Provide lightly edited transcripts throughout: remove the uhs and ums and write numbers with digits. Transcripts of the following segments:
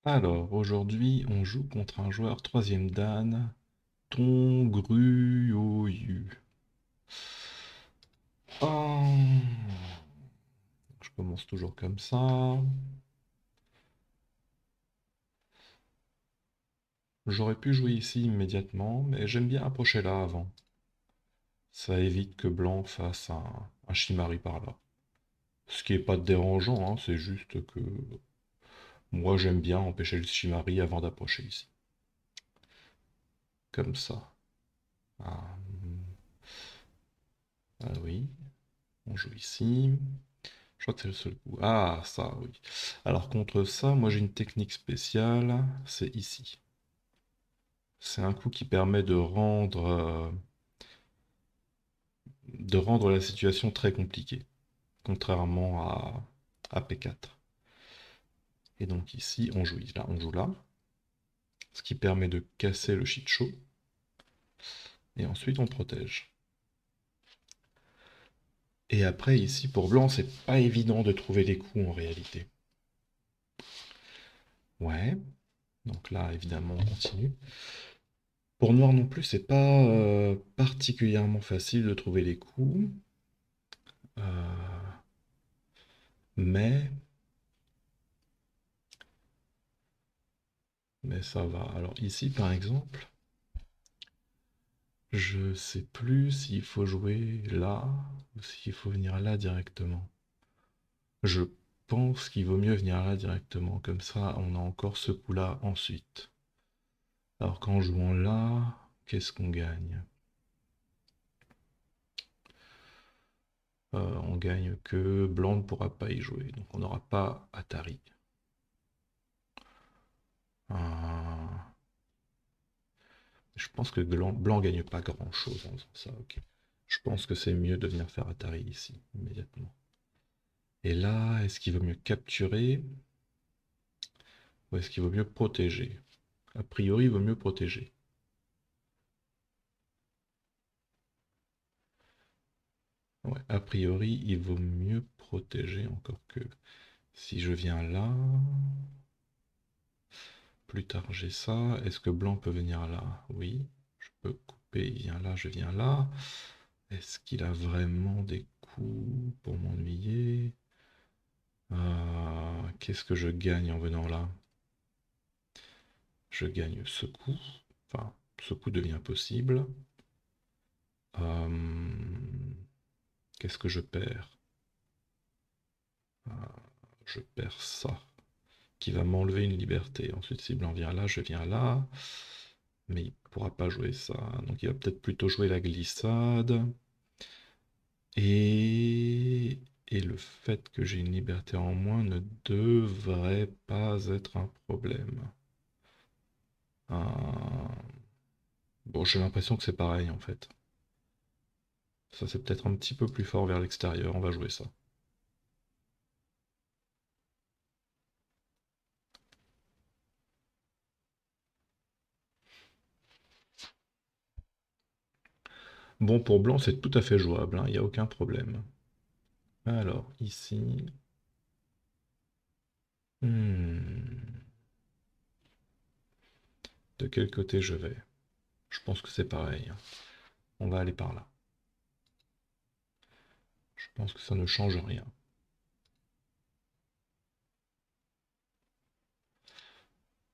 Alors, aujourd'hui, on joue contre un joueur troisième dan, Tongruoyu. Hum, Je commence toujours comme ça. J'aurais pu jouer ici immédiatement, mais j'aime bien approcher là avant. Ça évite que blanc fasse un Shimari par là. Ce qui est pas dérangeant, hein, c'est juste que moi j'aime bien empêcher le Shimari avant d'approcher ici. Comme ça. Ah, ah oui, on joue ici. Je crois que c'est le seul coup. Ah, ça, oui. Alors contre ça, moi j'ai une technique spéciale, c'est ici. C'est un coup qui permet de rendre la situation très compliquée, contrairement à P4. Et donc ici, on joue là, ce qui permet de casser le shit show, et ensuite on protège. Et après, ici, pour blanc, c'est pas évident de trouver les coups en réalité. Ouais, donc là, évidemment, on continue. Pour noir non plus, c'est pas particulièrement facile de trouver les coups. Euh, mais, mais ça va. Alors ici, par exemple, je sais plus s'il faut jouer là ou s'il faut venir là directement. Je pense qu'il vaut mieux venir là directement. Comme ça, on a encore ce coup-là ensuite. Alors qu'en jouant là, qu'est-ce qu'on gagne? On gagne que blanc ne pourra pas y jouer. Donc on n'aura pas Atari. Euh, Je pense que blanc gagne pas grand-chose en faisant ça, ok. Je pense que c'est mieux de venir faire Atari ici, immédiatement. Et là, est-ce qu'il vaut mieux capturer ou est-ce qu'il vaut mieux protéger? A priori, il vaut mieux protéger. Ouais, a priori, il vaut mieux protéger encore que si je viens là. Plus tard, j'ai ça. Est-ce que blanc peut venir là? Oui. Je peux couper, il vient là, je viens là. Est-ce qu'il a vraiment des coups pour m'ennuyer? Qu'est-ce que je gagne en venant là? Je gagne ce coup. Enfin, ce coup devient possible. Qu'est-ce que je perds? Euh, je perds ça, qui va m'enlever une liberté. Ensuite, si blanc vient là, je viens là. Mais il ne pourra pas jouer ça. Donc il va peut-être plutôt jouer la glissade. Et le fait que j'ai une liberté en moins ne devrait pas être un problème. Euh, Bon, j'ai l'impression que c'est pareil en fait. Ça, c'est peut-être un petit peu plus fort vers l'extérieur. On va jouer ça. Bon, pour blanc, c'est tout à fait jouable, hein, il n'y a aucun problème. Alors, ici... Hmm, de quel côté je vais? Je pense que c'est pareil, hein. On va aller par là. Je pense que ça ne change rien.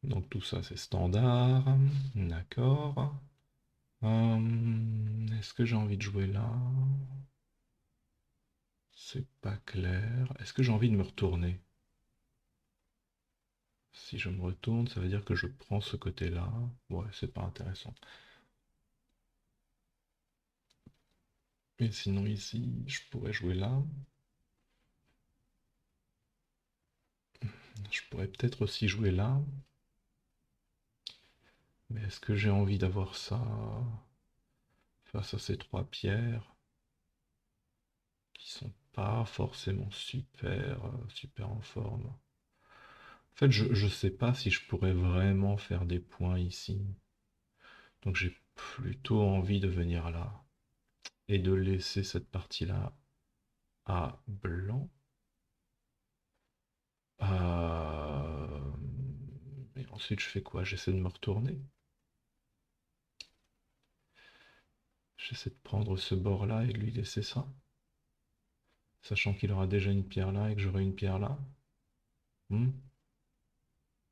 Donc tout ça, c'est standard. D'accord. Est-ce que j'ai envie de jouer là? C'est pas clair. Est-ce que j'ai envie de me retourner? Si je me retourne, ça veut dire que je prends ce côté-là. Ouais, c'est pas intéressant. Et sinon ici, je pourrais jouer là. Je pourrais peut-être aussi jouer là. Mais est-ce que j'ai envie d'avoir ça face à ces trois pierres qui sont pas forcément super en forme? En fait, je sais pas si je pourrais vraiment faire des points ici. Donc j'ai plutôt envie de venir là et de laisser cette partie-là à blanc. Euh, Ensuite, je fais quoi? J'essaie de me retourner. J'essaie de prendre ce bord-là et de lui laisser ça. Sachant qu'il aura déjà une pierre là et que j'aurai une pierre là. Hmm,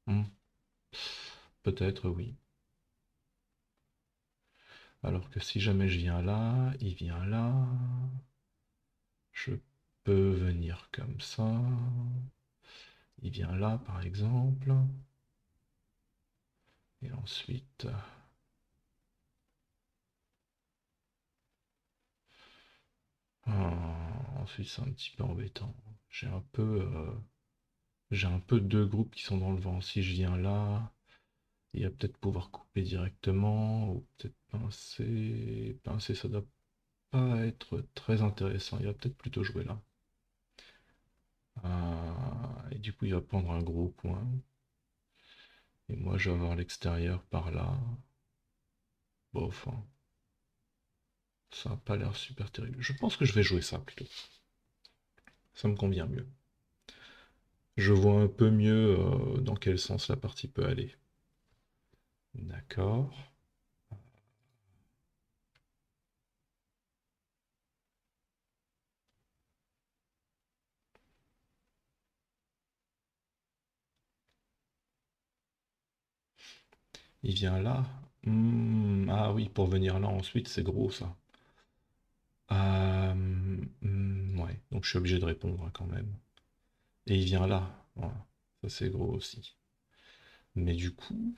hmm. Peut-être, oui. Alors que si jamais je viens là, il vient là. Je peux venir comme ça. Il vient là, par exemple. Et ensuite... ensuite, c'est un petit peu embêtant. J'ai un peu... j'ai un peu deux groupes qui sont dans le vent. Si je viens là, il va peut-être pouvoir couper directement. Ou peut-être pincer. Pincer, ça doit pas être très intéressant. Il va peut-être plutôt jouer là. Et du coup, il va prendre un gros point. Et moi, je vais avoir l'extérieur par là. Bof, hein. Ça n'a pas l'air super terrible. Je pense que je vais jouer ça plutôt. Ça me convient mieux. Je vois un peu mieux dans quel sens la partie peut aller. D'accord. Il vient là. Ah oui, pour venir là ensuite, c'est gros ça. Ouais, donc je suis obligé de répondre hein, quand même. Et il vient là. Voilà. Ça c'est gros aussi. Mais du coup,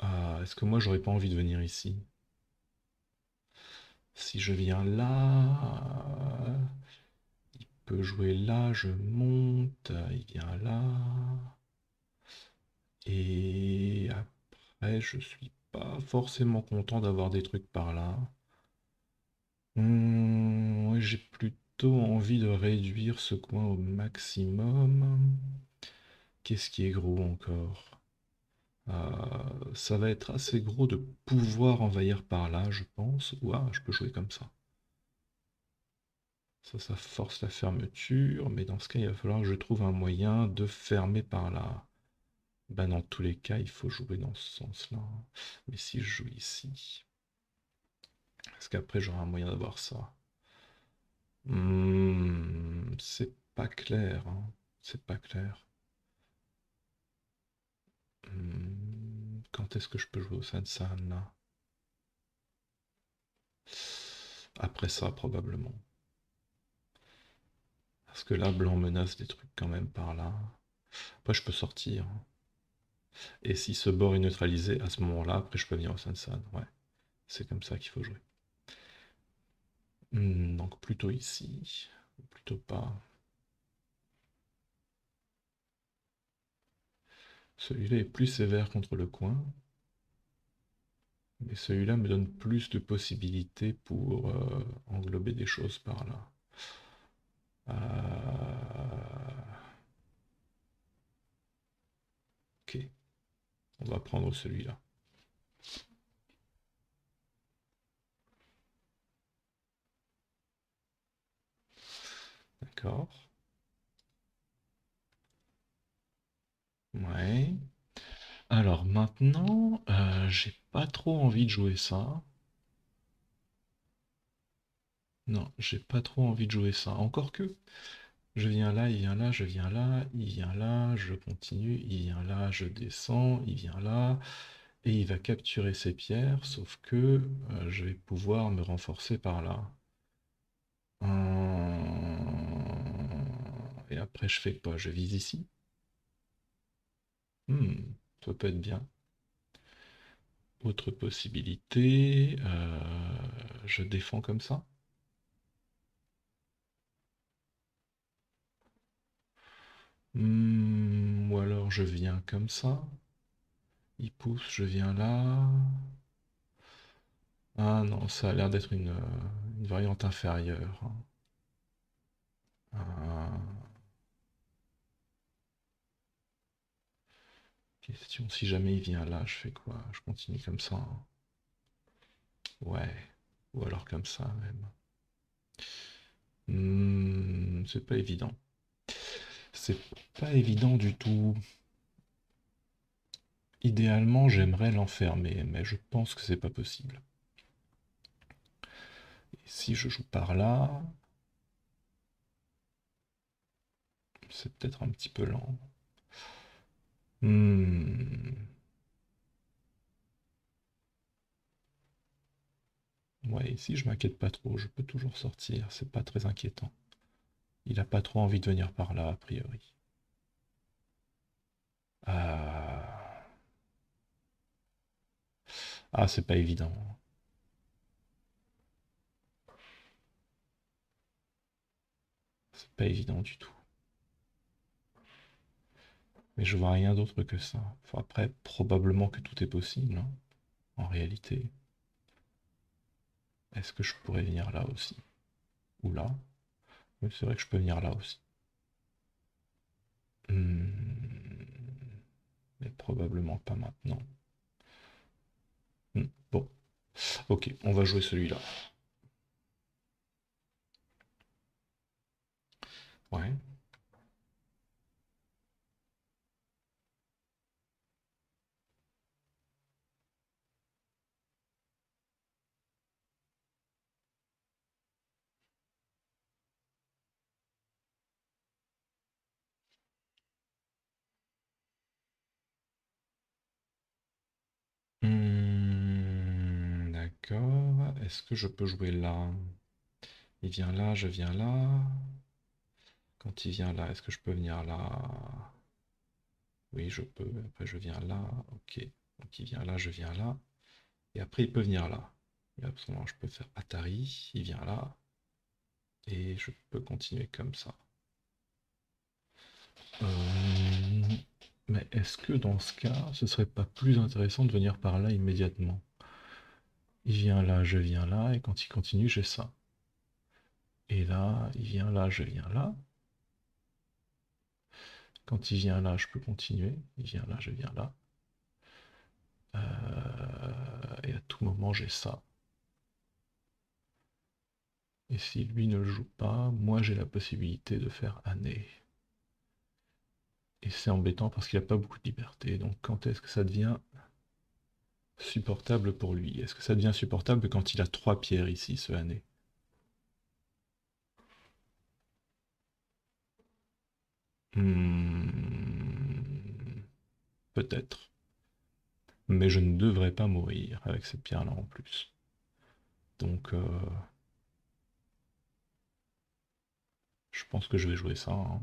est-ce que moi j'aurais pas envie de venir ici? Si je viens là, il peut jouer là, je monte, il vient là. Et après, je suis pas forcément content d'avoir des trucs par là. Ouais, j'ai plutôt envie de réduire ce coin au maximum. Qu'est-ce qui est gros encore? Ça va être assez gros de pouvoir envahir par là, je pense. Ouah, je peux jouer comme ça. Ça force la fermeture, mais dans ce cas, il va falloir que je trouve un moyen de fermer par là. Bah, dans tous les cas, il faut jouer dans ce sens-là. Mais si je joue ici, est-ce qu'après j'aurai un moyen d'avoir ça? C'est pas clair, hein. C'est pas clair. Quand est-ce que je peux jouer au Sansan là? Après ça, probablement. Parce que là, blanc menace des trucs quand même par là. Après, je peux sortir. Et si ce bord est neutralisé, à ce moment-là, après, je peux venir au Sansan. Ouais, c'est comme ça qu'il faut jouer. Donc plutôt ici. Plutôt pas. Celui-là est plus sévère contre le coin. Mais celui-là me donne plus de possibilités pour englober des choses par là. Ok, on va prendre celui-là. D'accord. Ouais. Alors maintenant, j'ai pas trop envie de jouer ça. Non, j'ai pas trop envie de jouer ça. Encore que, je viens là, il vient là, je viens là, il vient là, je continue, il vient là, je descends, il vient là, et il va capturer ces pierres, sauf que je vais pouvoir me renforcer par là. Et après, je fais quoi? Je vise ici? Ça peut être bien. Autre possibilité, je défends comme ça. Ou alors je viens comme ça. Il pousse, je viens là. Ah non, ça a l'air d'être une variante inférieure, hein. Ah, question, si jamais il vient là, je fais quoi? Je continue comme ça, hein. Ouais, ou alors comme ça même. C'est pas évident. C'est pas évident du tout. Idéalement, j'aimerais l'enfermer, mais je pense que c'est pas possible. Et si je joue par là, c'est peut-être un petit peu lent. Hmm. Ouais, ici je m'inquiète pas trop, je peux toujours sortir, c'est pas très inquiétant. Il a pas trop envie de venir par là, a priori. Ah, ah c'est pas évident. C'est pas évident du tout. Mais je vois rien d'autre que ça. Enfin, après, probablement que tout est possible, hein, en réalité. Est-ce que je pourrais venir là aussi? Ou là? Oui, c'est vrai que je peux venir là aussi. Mais probablement pas maintenant. Bon, ok, on va jouer celui-là. Ouais. D'accord. Est-ce que je peux jouer là? Il vient là, je viens là. Quand il vient là, est-ce que je peux venir là? Oui, je peux. Après, je viens là. Ok. Donc il vient là, je viens là. Et après, il peut venir là. Et à ce moment, je peux faire Atari. Il vient là. Et je peux continuer comme ça. Euh, Mais est-ce que dans ce cas, ce serait pas plus intéressant de venir par là immédiatement? Il vient là, je viens là. Et quand il continue, j'ai ça. Et là, il vient là, je viens là. Quand il vient là, je peux continuer. Il vient là, je viens là. Et à tout moment, j'ai ça. Et si lui ne le joue pas, moi j'ai la possibilité de faire année. Et c'est embêtant parce qu'il n'a pas beaucoup de liberté. Donc quand est-ce que ça devient supportable pour lui? Est-ce que ça devient supportable quand il a trois pierres ici, ce année? Hmm, peut-être. Mais je ne devrais pas mourir avec cette pierre-là en plus. Donc je pense que je vais jouer ça, hein.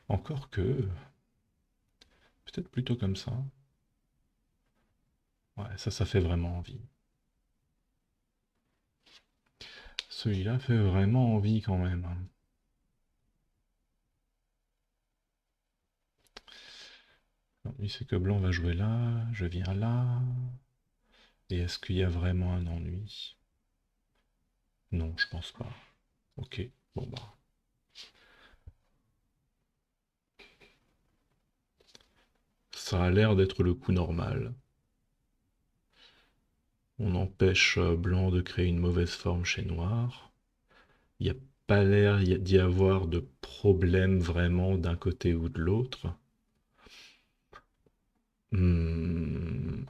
Encore que, peut-être plutôt comme ça. Ouais, ça fait vraiment envie. Celui-là fait vraiment envie quand même, hein. Alors, lui, c'est que blanc va jouer là, je viens là. Et est-ce qu'il y a vraiment un ennui? Non, je pense pas. Ok, bon bah. Ça a l'air d'être le coup normal. On empêche blanc de créer une mauvaise forme chez noir. Il n'y a pas l'air d'y avoir de problème vraiment d'un côté ou de l'autre.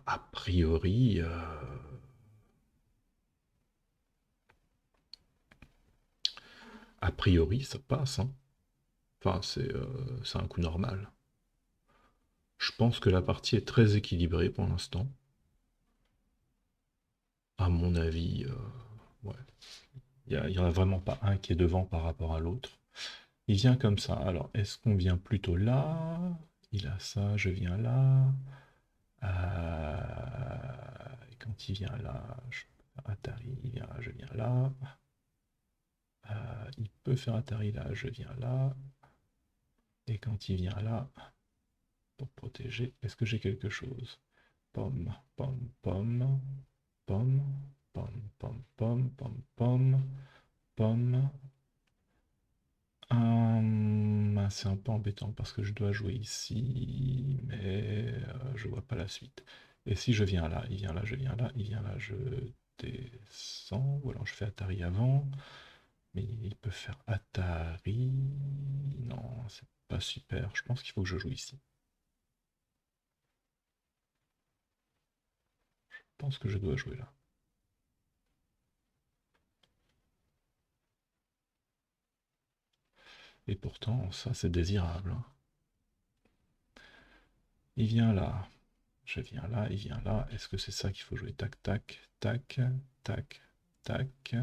A priori, ça passe, hein. Enfin, c'est un coup normal. Je pense que la partie est très équilibrée pour l'instant. À mon avis, ouais. Il y en a vraiment pas un qui est devant par rapport à l'autre. Il vient comme ça. Alors, est-ce qu'on vient plutôt là? Il a ça, je viens là. Et quand il vient là, je peux faire Atari, il vient là, je viens là. Il peut faire Atari là, je viens là. Et quand il vient là, pour protéger, est-ce que j'ai quelque chose? Pomme, pomme, pomme, pomme, pomme, pomme, pomme, pomme, pomme, pomme. C'est un peu embêtant parce que je dois jouer ici, mais je vois pas la suite. Et si je viens là, il vient là, je viens là, il vient là, je descends, ou alors je fais Atari avant. Mais il peut faire Atari. Non, c'est pas super. Je pense qu'il faut que je joue ici. Je pense que je dois jouer là. Et pourtant, ça c'est désirable, hein. Il vient là. Je viens là, il vient là. Est-ce que c'est ça qu'il faut jouer? Tac, tac, tac, tac, tac.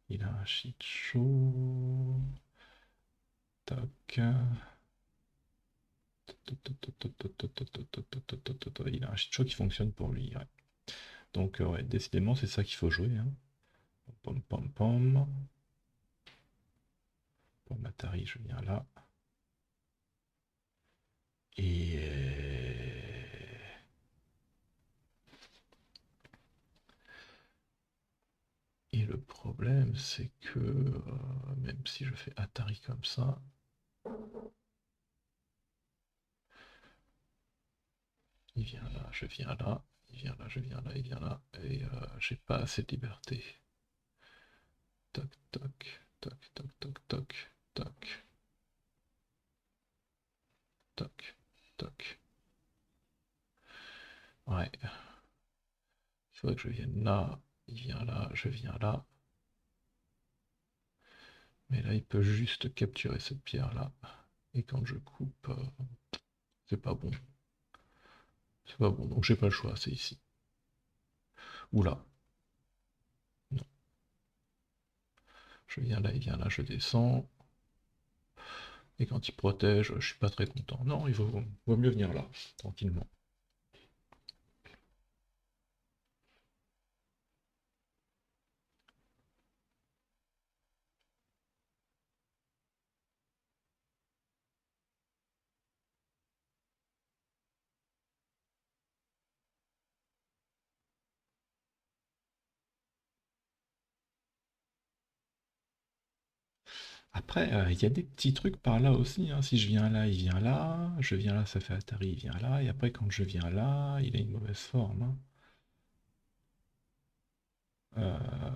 Il a un shit show. Tac. Il a un shit show qui fonctionne pour lui, ouais. Donc, ouais, décidément, c'est ça qu'il faut jouer, hein. Pom pom pom. Pour Matari, je viens là. Et... Et le problème, c'est que même si je fais Atari comme ça, il vient là, je viens là, il vient là, je viens là, il vient là, et j'ai pas assez de liberté. Toc, toc, toc, toc, toc, toc, toc, toc, toc. Ouais, il faudrait que je vienne là, il vient là, je viens là. Mais là, il peut juste capturer cette pierre-là. Et quand je coupe, c'est pas bon. C'est pas bon, donc j'ai pas le choix, c'est ici. Ou là. Non. Je viens là, il vient là, je descends. Et quand il protège, je suis pas très content. Non, vaut mieux venir là, tranquillement. Après, il y a des petits trucs par là aussi, hein. Si je viens là, il vient là. Je viens là, ça fait Atari, il vient là. Et après, quand je viens là, il a une mauvaise forme, hein. Euh,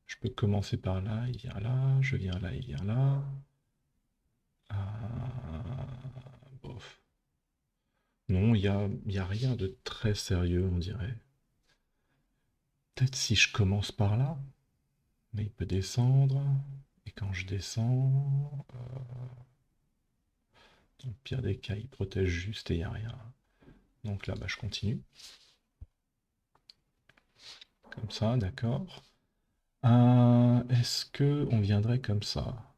je peux commencer par là, il vient là. Je viens là, il vient là. Bof. Non, y a rien de très sérieux, on dirait. Peut-être si je commence par là, mais il peut descendre. Et quand je descends, dans le pire des cas, il protège juste et il n'y a rien. Donc là, bah, je continue. Comme ça, d'accord. Est-ce que on viendrait comme ça?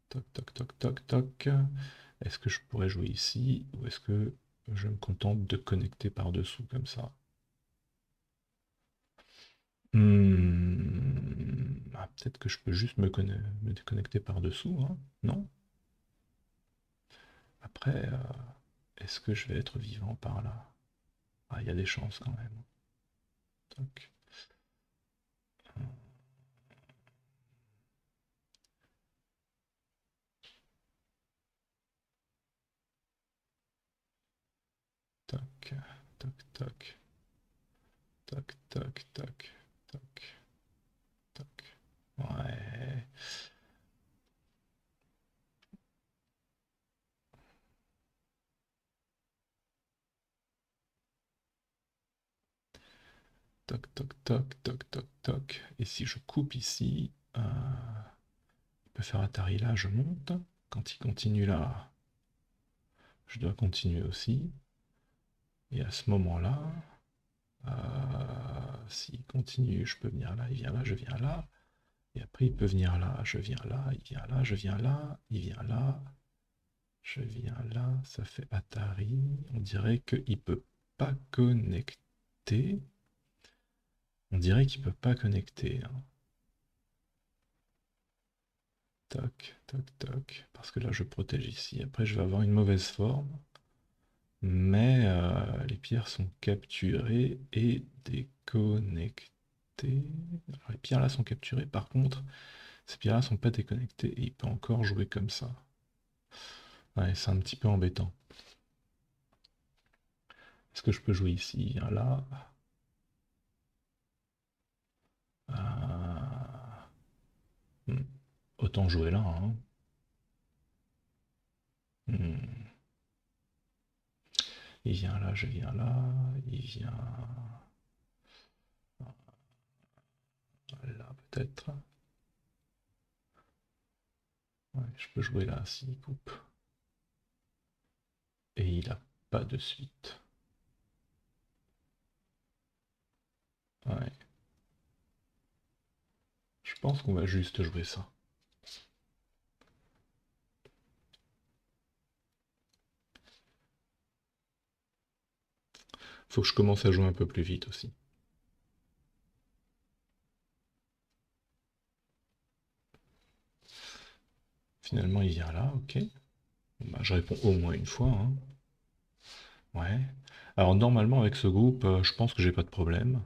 Toc, toc, toc, toc, toc. Est-ce que je pourrais jouer ici? Ou est-ce que je me contente de connecter par-dessous comme ça? Peut-être que je peux juste me déconnecter par-dessous, hein? Non? Après, est-ce que je vais être vivant par là? Ah, il y a des chances quand même. Toc, toc, toc, toc, toc, toc, toc, toc, toc. Ouais. Toc, toc, toc, toc, toc, toc. Et si je coupe ici, il peut faire Atari là, je monte. Quand il continue là, je dois continuer aussi. Et à ce moment-là, s'il continue, je peux venir là, il vient là, je viens là. Et après, il peut venir là, je viens là, il vient là, je viens là, il vient là, je viens là, ça fait Atari. On dirait qu'il peut pas connecter. On dirait qu'il peut pas connecter, hein. Toc, toc, toc. Parce que là, je protège ici. Après, je vais avoir une mauvaise forme. Mais les pierres sont capturées et déconnectées. Alors, les pierres là sont capturées. Par contre, ces pierres là sont pas déconnectées. Et il peut encore jouer comme ça. Ouais, c'est un petit peu embêtant. Est-ce que je peux jouer ici? Là. Ah. Hmm. Autant jouer là, hein. Hmm. Il vient là, je viens là, il vient là peut-être. Ouais, je peux jouer là s'il coupe. Et il a pas de suite. Ouais. Je pense qu'on va juste jouer ça. Faut que je commence à jouer un peu plus vite aussi. Finalement, il vient là, ok. Bon, bah, je réponds au moins une fois, hein. Ouais. Alors normalement avec ce groupe, je pense que j'ai pas de problème.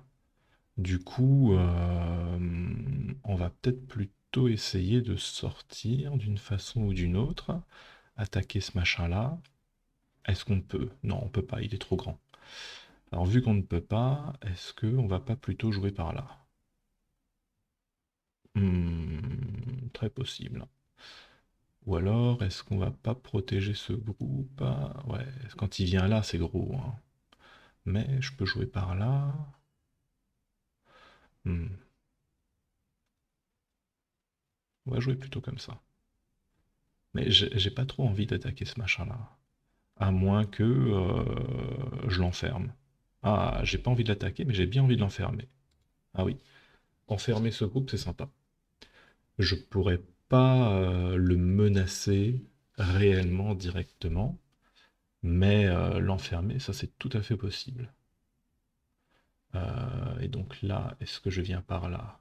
Du coup, on va peut-être plutôt essayer de sortir d'une façon ou d'une autre, attaquer ce machin-là. Est-ce qu'on peut? Non, on peut pas, il est trop grand. Alors vu qu'on ne peut pas, est-ce qu'on va pas plutôt jouer par là? Très possible. Ou alors, est-ce qu'on va pas protéger ce groupe? Ouais, quand il vient là, c'est gros, hein. Mais je peux jouer par là. Hmm, On va jouer plutôt comme ça. Mais j'ai pas trop envie d'attaquer ce machin-là. À moins que je l'enferme. Ah, j'ai pas envie de l'attaquer, mais j'ai bien envie de l'enfermer. Ah oui, enfermer ce groupe, c'est sympa. Je pourrais pas le menacer réellement directement, mais l'enfermer, ça c'est tout à fait possible. Et donc là, est-ce que je viens par là?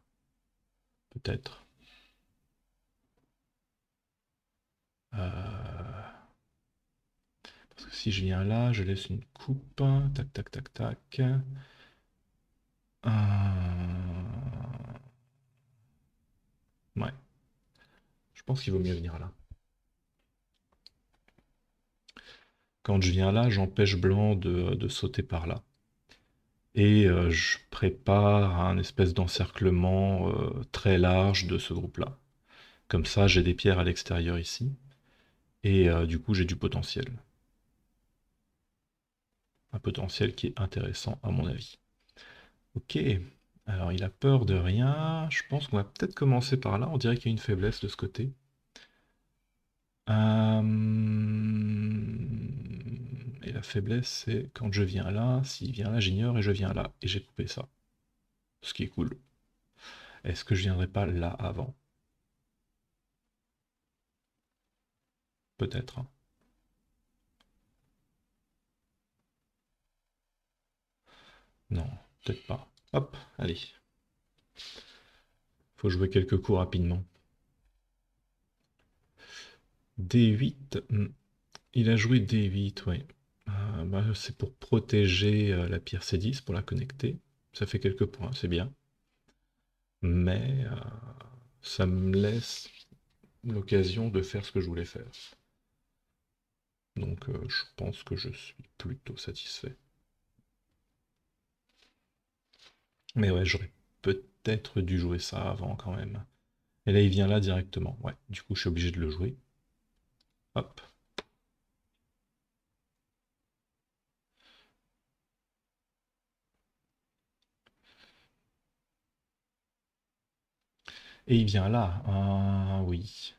Peut-être. Euh, Parce que si je viens là, je laisse une coupe. Tac, tac, tac, tac. Ouais, je pense qu'il vaut mieux venir là. Quand je viens là, j'empêche blanc de sauter par là. Et je prépare un espèce d'encerclement très large de ce groupe-là. Comme ça, j'ai des pierres à l'extérieur ici. Et du coup, j'ai du potentiel. Un potentiel qui est intéressant à mon avis. Ok. Alors, il a peur de rien. Je pense qu'on va peut-être commencer par là. On dirait qu'il y a une faiblesse de ce côté. Et la faiblesse, c'est quand je viens là. S'il vient là, j'ignore et je viens là. Et j'ai coupé ça. Ce qui est cool. Est-ce que je viendrai pas là avant? Peut-être, hein. Non, peut-être pas. Hop, allez. Faut jouer quelques coups rapidement. D8. Il a joué D8, ouais. Bah, c'est pour protéger la pierre C10, pour la connecter. Ça fait quelques points, c'est bien. Mais ça me laisse l'occasion de faire ce que je voulais faire. Donc je pense que je suis plutôt satisfait. Mais ouais, j'aurais peut-être dû jouer ça avant quand même. Et là, il vient là directement. Ouais, du coup, je suis obligé de le jouer. Hop. Et il vient là. Ah oui.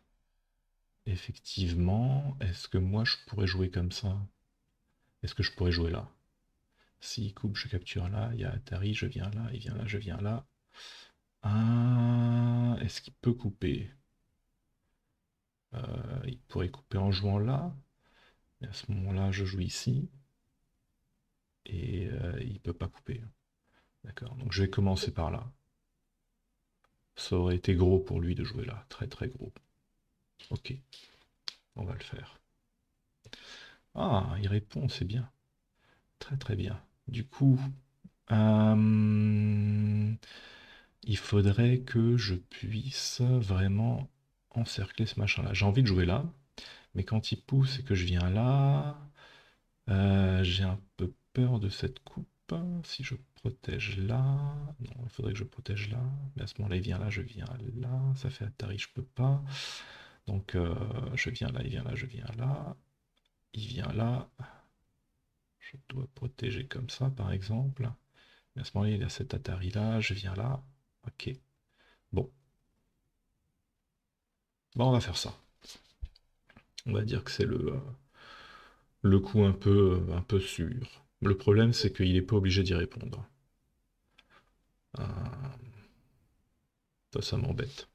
Effectivement. Est-ce que moi, je pourrais jouer comme ça? Est-ce que je pourrais jouer là? S'il coupe, je capture là. Il y a Atari, je viens là. Il vient là, je viens là. Ah, est-ce qu'il peut couper? Il pourrait couper en jouant là. Et à ce moment-là, je joue ici. Et il peut pas couper. D'accord. Donc je vais commencer par là. Ça aurait été gros pour lui de jouer là. Très très gros. Ok. On va le faire. Ah, il répond, c'est bien. Très très bien. Du coup, euh, il faudrait que je puisse vraiment encercler ce machin-là. J'ai envie de jouer là, mais quand il pousse et que je viens là, j'ai un peu peur de cette coupe. Si je protège là. Non, il faudrait que je protège là. Mais à ce moment-là, il vient là, je viens là. Ça fait Atari, je peux pas. Donc je viens là, il vient là, je viens là. Il vient là. Je dois protéger comme ça, par exemple. Mais à ce moment-là, il y a cet Atari là, je viens là. Ok. Bon. Bon, on va faire ça. On va dire que c'est le coup un peu sûr. Le problème, c'est qu'il n'est pas obligé d'y répondre. Euh, ça m'embête.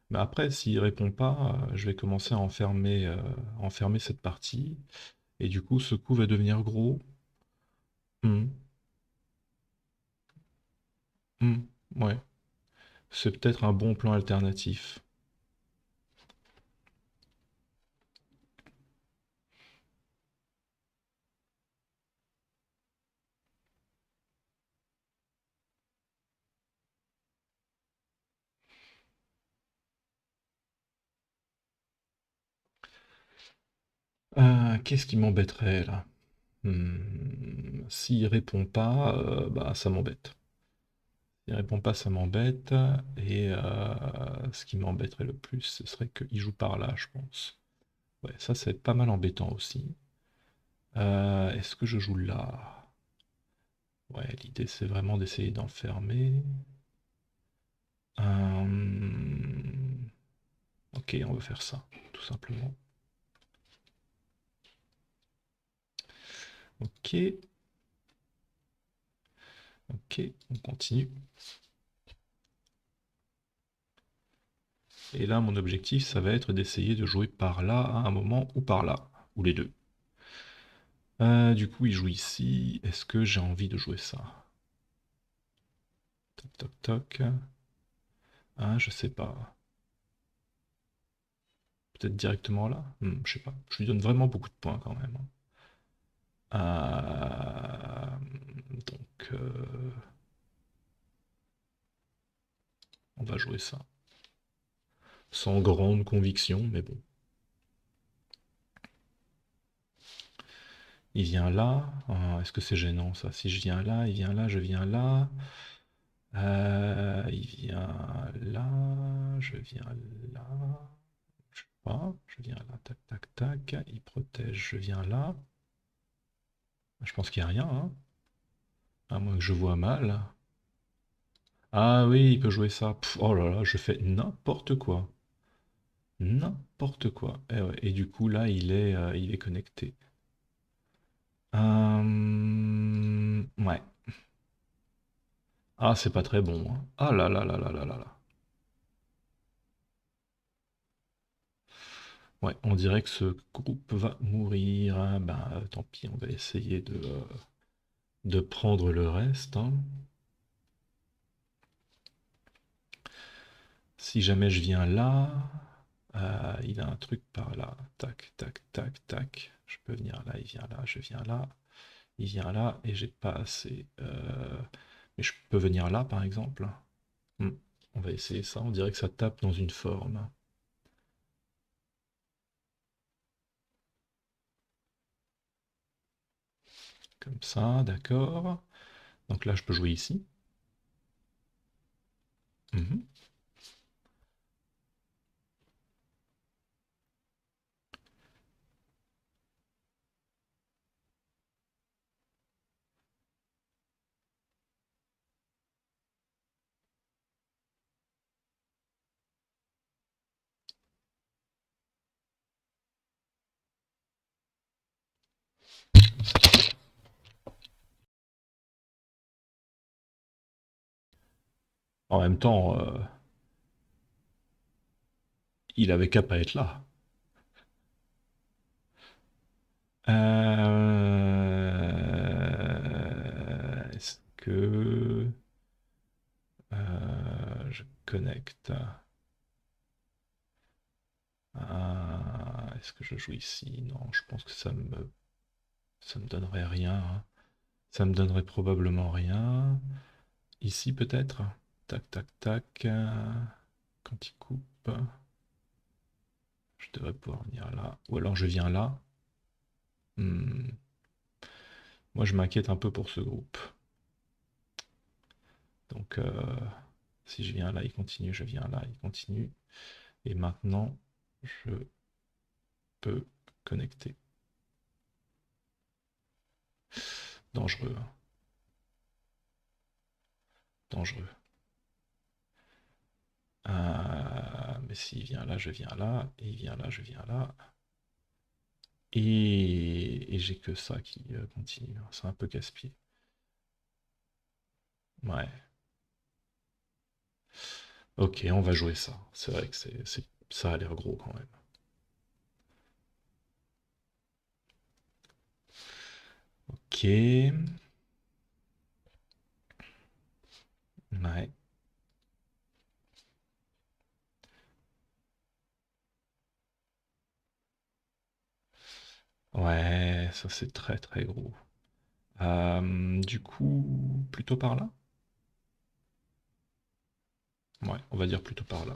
Mais après, s'il répond pas, je vais commencer à enfermer cette partie. Et du coup, ce coup va devenir gros. Hmm, hmm, ouais. C'est peut-être un bon plan alternatif. Qu'est-ce qui m'embêterait là? S'il répond pas, bah ça m'embête. S'il répond pas, ça m'embête. Et ce qui m'embêterait le plus, ce serait qu'il joue par là, je pense. Ouais, ça c'est pas mal embêtant aussi. Est-ce que je joue là? Ouais, l'idée c'est vraiment d'essayer d'enfermer. Ok, on va faire ça, tout simplement. Ok, ok, on continue. Et là, mon objectif, ça va être d'essayer de jouer par là à un moment ou par là, ou les deux. Du coup, il joue ici. Est-ce que j'ai envie de jouer ça? Toc, toc, toc. Ah, je sais pas. Peut-être directement là? Je sais pas. Je lui donne vraiment beaucoup de points quand même, hein. Donc, on va jouer ça. Sans grande conviction, mais bon. Il vient là. Est-ce que c'est gênant ça? Si je viens là, il vient là, je viens là. Il vient là, je viens là. Je sais pas, je viens là, tac, tac, tac. Il protège, je viens là. Je pense qu'il n'y a rien, hein. À moins que je vois mal. Ah oui, il peut jouer ça. Oh là là, je fais n'importe quoi. N'importe quoi. Et du coup, là, il est connecté. Ouais. Ah, c'est pas très bon, hein. Ah là là là là là là là. Ouais, on dirait que ce groupe va mourir, hein. Ben, tant pis, on va essayer de prendre le reste, hein. Si jamais je viens là, il a un truc par là. Tac, tac, tac, tac. Je peux venir là, il vient là, je viens là, il vient là, et j'ai pas assez. Mais je peux venir là, par exemple. Hmm, On va essayer ça, on dirait que ça tape dans une forme. Comme ça, d'accord. Donc là, je peux jouer ici. Mhm. En même temps, il avait qu'à pas être là. Est-ce que je connecte? Est-ce que je joue ici? Non, je pense que ça me donnerait rien, hein. Ça me donnerait probablement rien. Ici peut-être? Tac, tac, tac. Quand il coupe, je devrais pouvoir venir là. Ou alors je viens là. Hmm. Moi je m'inquiète un peu pour ce groupe. Donc si je viens là, il continue, je viens là, il continue. Et maintenant, je peux connecter. Dangereux, hein. Dangereux. Mais s'il vient là, je viens là, et il vient là, je viens là. Et j'ai que ça qui continue. C'est un peu casse-pied. Ouais. Ok, on va jouer ça. C'est vrai que ça a l'air gros quand même. Ok. Ouais. Ouais, ça c'est très très gros. Du coup, plutôt par là? Ouais, on va dire plutôt par là.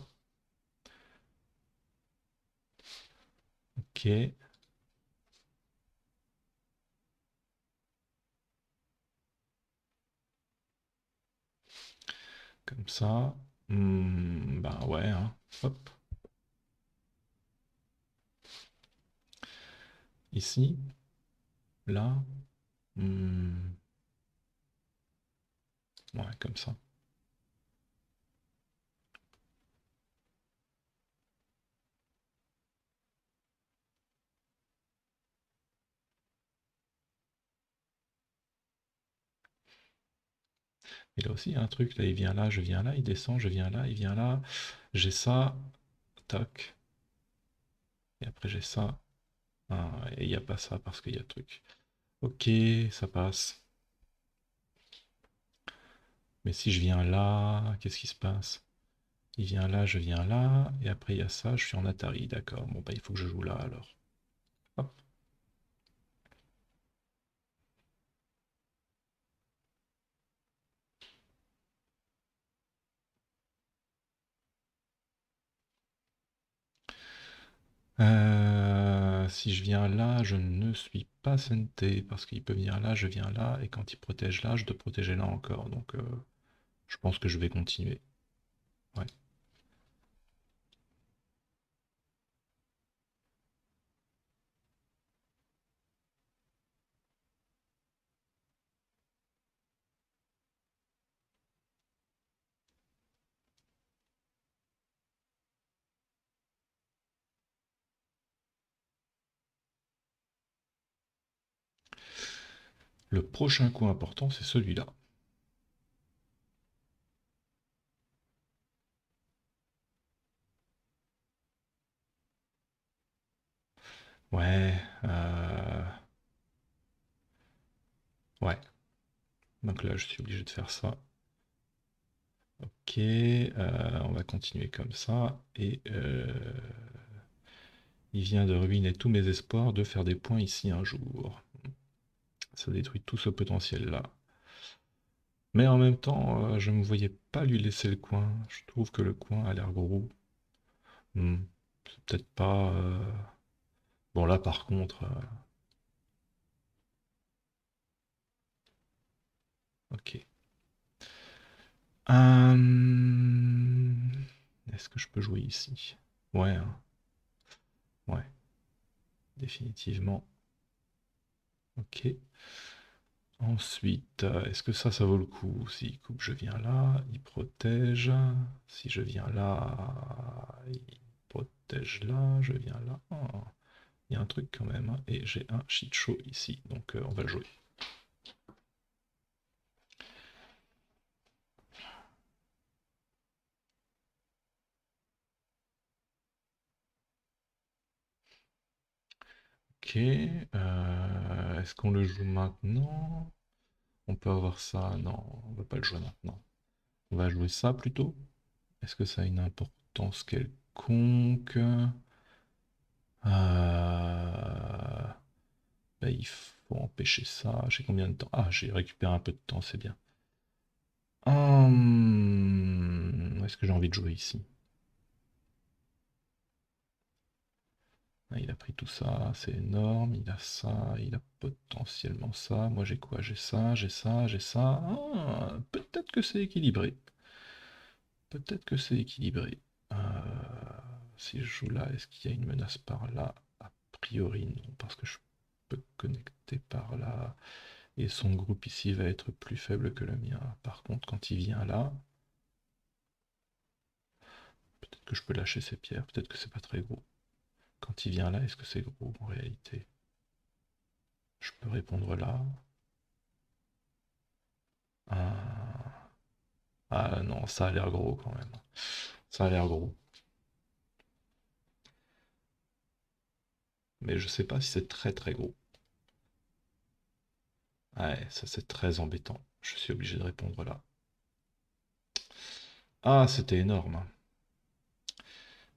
Ok, comme ça. Bah ouais, hein. Hop. Ici, là. Hmm, ouais, comme ça. Et là aussi, il y a un truc. Là, il vient là, je viens là, il descend, je viens là, il vient là. J'ai ça. Tac. Et après, j'ai ça. Ah, et il n'y a pas ça parce qu'il y a le truc. Ok, ça passe. Mais si je viens là, qu'est-ce qui se passe? Il vient là, je viens là, et après il y a ça, je suis en Atari, d'accord. Bon bah il faut que je joue là alors. Hop. Si je viens là, je ne suis pas senté, parce qu'il peut venir là, je viens là, et quand il protège là, je dois protéger là encore. Donc je pense que je vais continuer. Ouais. Le prochain coup important, c'est celui-là. Ouais. Ouais. Donc là, je suis obligé de faire ça. Ok, on va continuer comme ça. Et il vient de ruiner tous mes espoirs de faire des points ici un jour. Ça détruit tout ce potentiel-là. Mais en même temps, je ne me voyais pas lui laisser le coin. Je trouve que le coin a l'air gros. C'est peut-être pas... Bon là par contre... ok. Est-ce que je peux jouer ici? Ouais, hein. Ouais, définitivement. Ok. Ensuite, est-ce que ça vaut le coup? S'il coupe, je viens là, il protège. Si je viens là, il protège là, je viens là. Oh, il y a un truc quand même, hein. Et j'ai un shit show ici, donc on va le jouer. Ok, est-ce qu'on le joue maintenant? On peut avoir ça? Non, on va pas le jouer maintenant. On va jouer ça plutôt. Est-ce que ça a une importance quelconque? Bah, il faut empêcher ça. J'ai combien de temps? Ah, j'ai récupéré un peu de temps, c'est bien. Est-ce que j'ai envie de jouer ici? Ah, il a pris tout ça, c'est énorme. Il a ça, il a potentiellement ça. Moi j'ai quoi? J'ai ça, j'ai ça, j'ai ça. Ah, peut-être que c'est équilibré. Peut-être que c'est équilibré. Euh, Si je joue là, est-ce qu'il y a une menace par là? A priori non, parce que je peux connecter par là. Et son groupe ici va être plus faible que le mien. Par contre, quand il vient là, peut-être que je peux lâcher ces pierres, peut-être que c'est pas très gros. Quand il vient là, est-ce que c'est gros en réalité? Je peux répondre là. Ah, ah non, ça a l'air gros quand même. Ça a l'air gros. Mais je sais pas si c'est très très gros. Ouais, ça c'est très embêtant. Je suis obligé de répondre là. Ah, c'était énorme.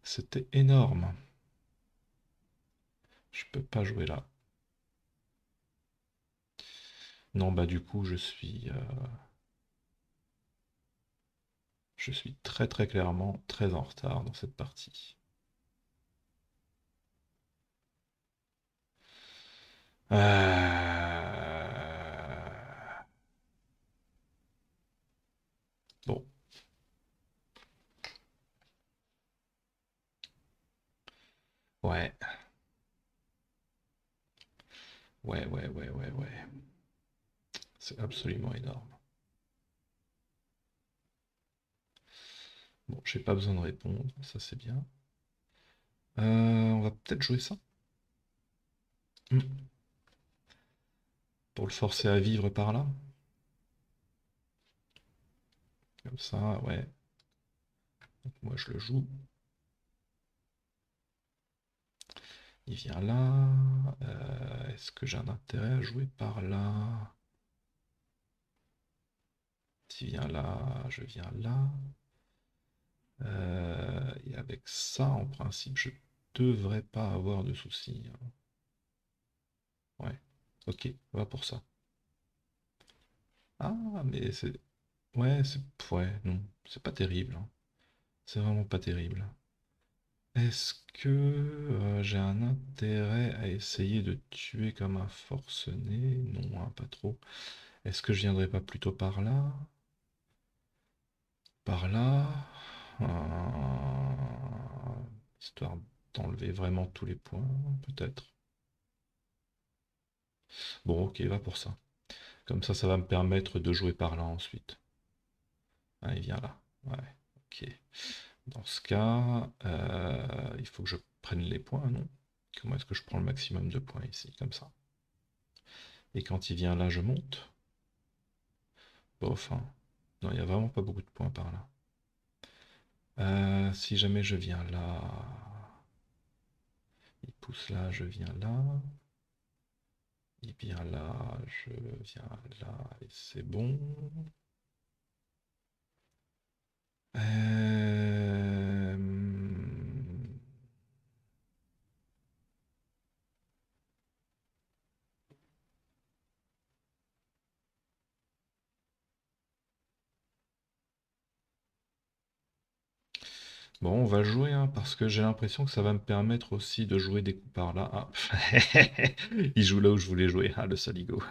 C'était énorme. Je peux pas jouer là. Non, bah du coup, je suis très très clairement très en retard dans cette partie. Euh, Bon, ouais, ouais. C'est absolument énorme. Bon, j'ai pas besoin de répondre, ça c'est bien. On va peut-être jouer ça. Hmm. Pour le forcer à vivre par là. Comme ça, ouais. Donc moi je le joue. Il vient là. Est-ce que j'ai un intérêt à jouer par là? S'il vient là, je viens là. Et avec ça, en principe, je devrais pas avoir de soucis, hein. Ouais, ok, on va pour ça. Ah, mais c'est... Ouais, c'est... Ouais, non, c'est pas terrible, hein. C'est vraiment pas terrible. Est-ce que j'ai un intérêt à essayer de tuer comme un forcené? Non, hein, pas trop. Est-ce que je viendrai pas plutôt par là? Par là? Histoire d'enlever vraiment tous les points, peut-être. Bon, ok, va pour ça. Comme ça va me permettre de jouer par là ensuite. Ah, il vient là. Ouais, ok. Dans ce cas, il faut que je prenne les points, non? Comment est-ce que je prends le maximum de points ici? Comme ça. Et quand il vient là, je monte. Bof, hein. Non, il n'y a vraiment pas beaucoup de points par là. Si jamais je viens là, il pousse là, je viens là. Il vient là, je viens là, et c'est bon. Euh, Bon, on va jouer, hein, parce que j'ai l'impression que ça va me permettre aussi de jouer des coups par là. Ah, il joue là où je voulais jouer. Ah, le saligo.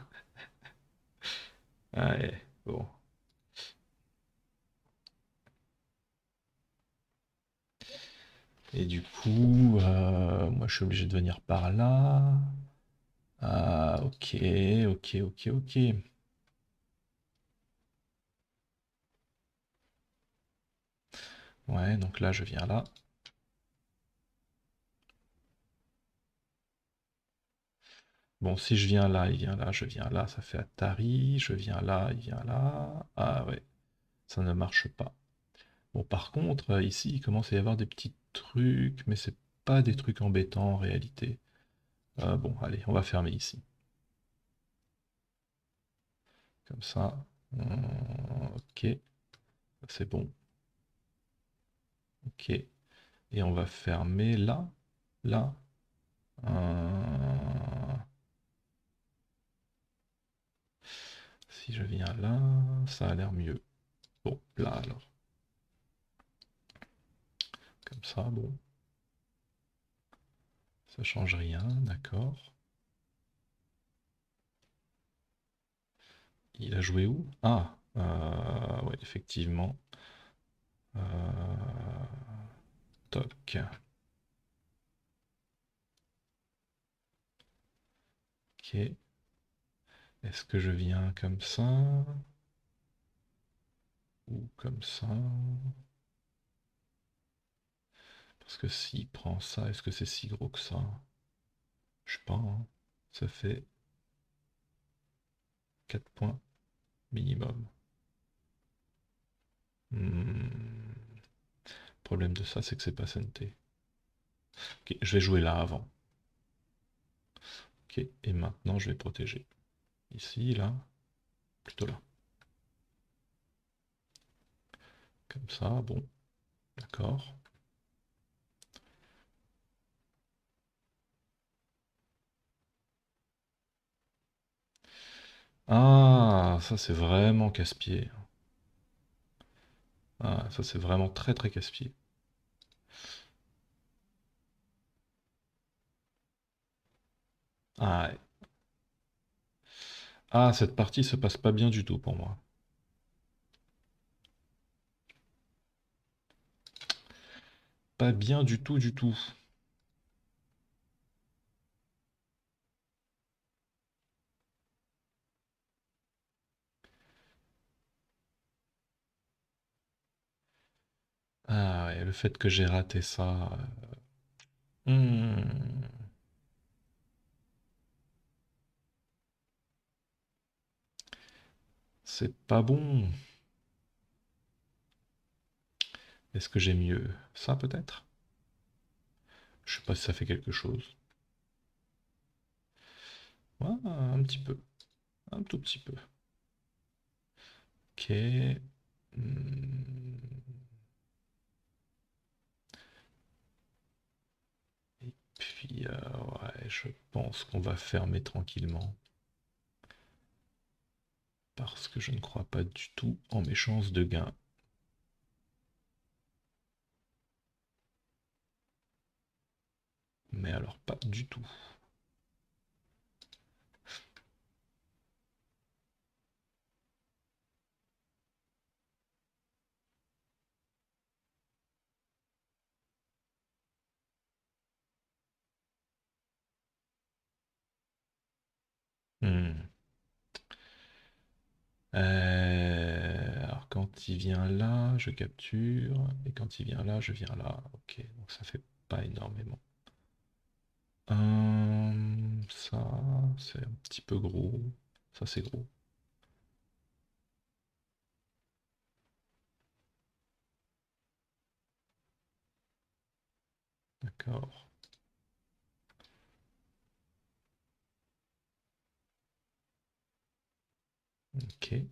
Ah, ouais, bon. Et du coup, moi je suis obligé de venir par là. Ah, ok. Ouais, donc là je viens là. Bon, si je viens là, il vient là, je viens là, ça fait Atari. Je viens là, il vient là. Ah ouais, ça ne marche pas. Bon, par contre, ici, il commence à y avoir des petits trucs, mais c'est pas des trucs embêtants en réalité. Bon, allez, on va fermer ici. Comme ça. Ok, c'est bon. Ok. Et on va fermer là. Là. Euh, Si je viens là, ça a l'air mieux. Bon, là alors. Comme ça, bon. Ça change rien, d'accord. Il a joué où? Ah! Ouais, effectivement. Toc. Ok. Est-ce que je viens comme ça? Ou comme ça? Parce que s'il prend ça, est-ce que c'est si gros que ça? Je sais pas, hein. Ça fait 4 points minimum. Hmm. Le problème de ça, c'est que c'est pas santé. Ok, je vais jouer là avant. Ok, et maintenant je vais protéger. Ici, là, plutôt là. Comme ça, bon, d'accord. Ah, ça c'est vraiment casse-pied. Ah, ça c'est vraiment très très casse-pied. Ah, ouais. Ah, cette partie se passe pas bien du tout pour moi. Pas bien du tout du tout. Ah ouais, le fait que j'ai raté ça. Hmm, c'est pas bon. Est-ce que j'ai mieux? Ça peut-être? Je sais pas si ça fait quelque chose. Ouais, un petit peu. Un tout petit peu. Ok. Hmm. Et puis, ouais, je pense qu'on va fermer tranquillement. Parce que je ne crois pas du tout en mes chances de gain. Mais alors pas du tout. Hmm. Alors quand il vient là, je capture. Et quand il vient là, je viens là. Ok, donc ça fait pas énormément. Ça, c'est un petit peu gros. Ça, c'est gros. D'accord. Ok.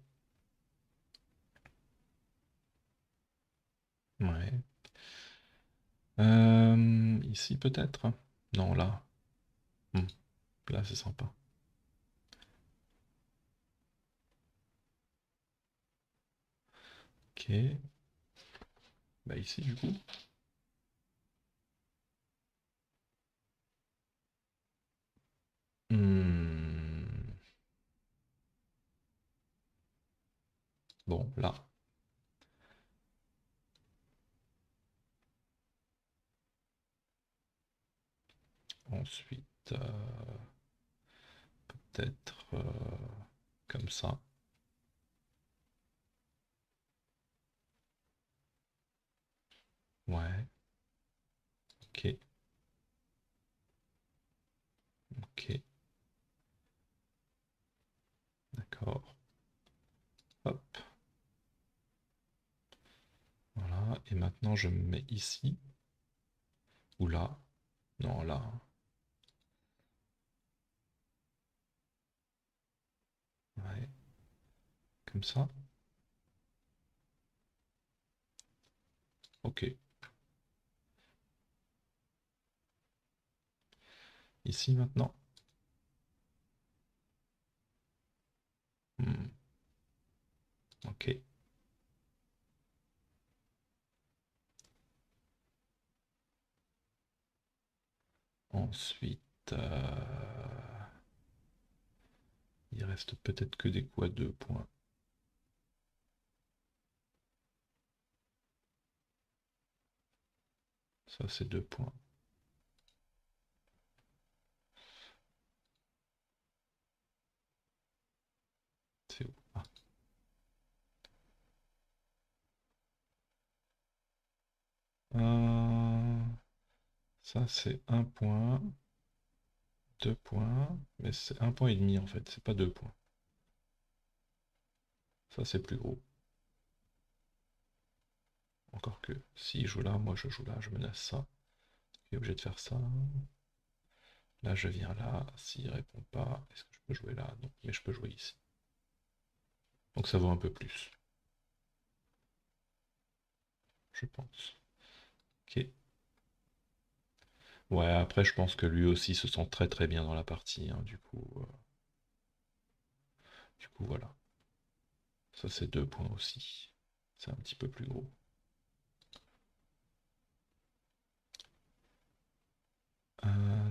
Ouais. Ici peut-être? Non, là. Hmm, là, c'est sympa. Ok. Bah ici, du coup. Hmm. Bon, là. Ensuite, peut-être comme ça. Ouais. Ok. Ok. D'accord. Hop. Voilà. Et maintenant, je me mets ici. Ou là. Non, là. Ouais. Comme ça. Ok. Ici maintenant. Hmm. Ok. Ensuite, il reste peut-être que des coups à 2 points. Ça, c'est 2 points. C'est où? Ah. Ça, c'est 1 point. 2 points. Mais c'est 1 point et demi en fait, c'est pas 2 points. Ça, c'est plus gros. Encore que, s'il joue là, moi je joue là, je menace ça. Je suis obligé de faire ça. Là, je viens là. S'il répond pas, est-ce que je peux jouer là? Non, mais je peux jouer ici. Donc ça vaut un peu plus, je pense. Ok. Ouais, après, je pense que lui aussi se sent très très bien dans la partie, hein, du coup, voilà. Ça, c'est 2 points aussi. C'est un petit peu plus gros.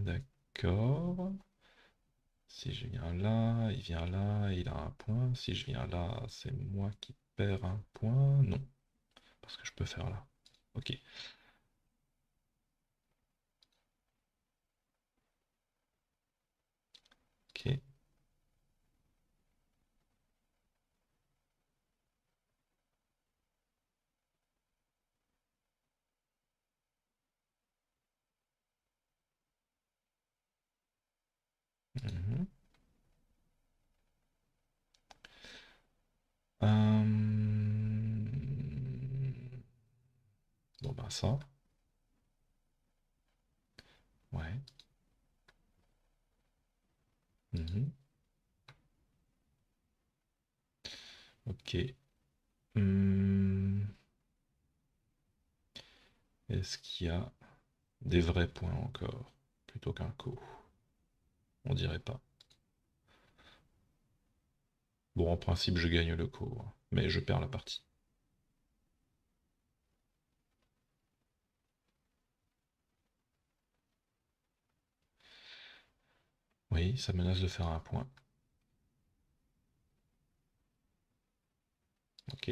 D'accord. Si je viens là, il vient là, il a un point. Si je viens là, c'est moi qui perds un point. Non, parce que je peux faire là. Ok. Ok. Mhm. Bon ben ça. Ouais. Mhm. Ok. Hmm. Est-ce qu'il y a des vrais points encore, plutôt qu'un coup? On dirait pas. Bon, en principe, je gagne le coup, hein, mais je perds la partie. Oui, ça menace de faire un point. Ok.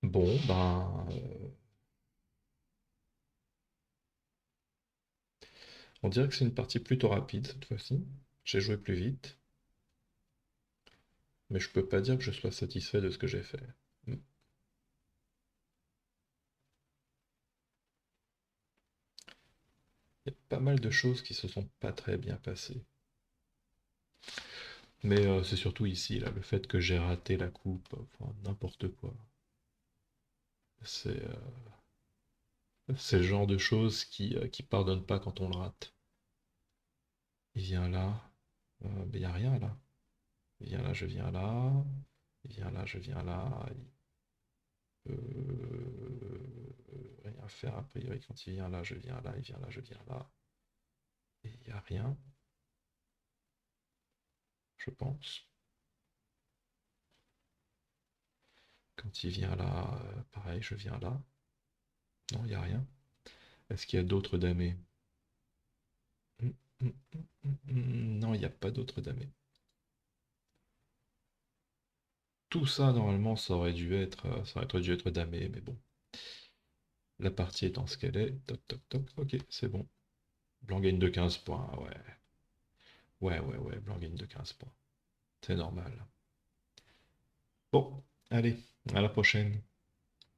Bon, ben, on dirait que c'est une partie plutôt rapide cette fois-ci. J'ai joué plus vite, mais je peux pas dire que je sois satisfait de ce que j'ai fait. Hmm. Il y a pas mal de choses qui se sont pas très bien passées. Mais c'est surtout ici, là, le fait que j'ai raté la coupe, enfin, n'importe quoi. C'est le genre de choses qui pardonnent pas quand on le rate. Il vient là, mais il n'y a rien là. Il vient là, je viens là. Il vient là, je viens là. Il peut rien faire a priori quand il vient là, je viens là. Il vient là, je viens là. Et il n'y a rien, je pense. Quand il vient là, pareil, je viens là. Non, il n'y a rien. Est-ce qu'il y a d'autres damés? Hum, hum, Non, il n'y a pas d'autres damés. Tout ça, normalement, ça aurait dû être damé, mais bon. La partie étant ce qu'elle est. Toc, toc, toc. Ok, c'est bon. Blanc gagne de 15 points, ouais. Ouais, ouais, ouais, Blanc gagne de 15 points. C'est normal. Bon, allez, à la prochaine.